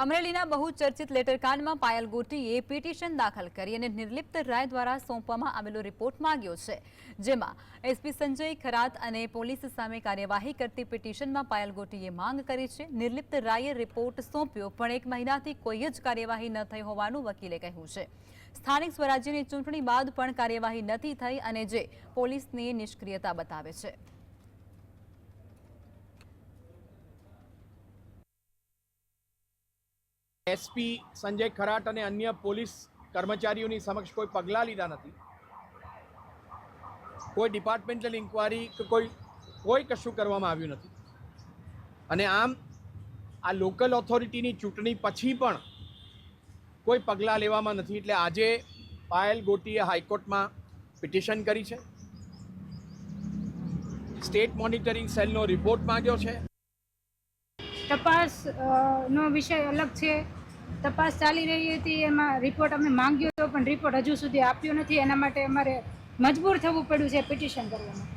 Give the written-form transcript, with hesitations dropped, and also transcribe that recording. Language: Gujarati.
અમરેલીના બહુચર્ચિત લેટરકાંડમાં પાયલ ગોટીએ પિટિશન દાખલ કરી અને નિર્લિપ્ત રાય દ્વારા સોંપવામાં આવેલો રિપોર્ટ માંગ્યો છે, જેમાં એસપી સંજય ખરાત અને પોલીસ સામે કાર્યવાહી કરતી પિટિશનમાં પાયલ ગોટીએ માંગ કરી છે. નિર્લિપ્ત રાયે રિપોર્ટ સોંપ્યો, પણ 1 મહિનાથી કોઈ જ કાર્યવાહી ન થઈ હોવાનું વકીલે કહ્યું છે. સ્થાનિક સ્વરાજ્યની ચૂંટણી બાદ પણ કાર્યવાહી નથી થઈ અને જે પોલીસની નિષ્ક્રિયતા બતાવે છે. એસપી સંજય ખરાટ અને અન્ય પોલીસ કર્મચારીઓની સમક્ષ કોઈ પગલાં લીધા નથી. કોઈ ડિપાર્ટમેન્ટલ ઇન્કવાયરી કે કોઈ કશું કરવામાં આવ્યું નથી. અને આમ આ લોકલ ઓથોરિટીની ચૂંટણી પછી પણ કોઈ પગલાં લેવામાં નથી. એટલે આજે પાયલ ગોટીએ હાઈકોર્ટમાં પિટિશન કરી છે. સ્ટેટ મોનિટરિંગ સેલનો રિપોર્ટ માંગ્યો છે. તપાસ નો વિષય અલગ છે. તપાસ ચાલી રહી હતી, એમાં રિપોર્ટ અમે માંગ્યો હતો, પણ રિપોર્ટ હજુ સુધી આપ્યો નથી. એના માટે અમારે મજબૂર થવું પડ્યું છે પિટિશન કરવામાં.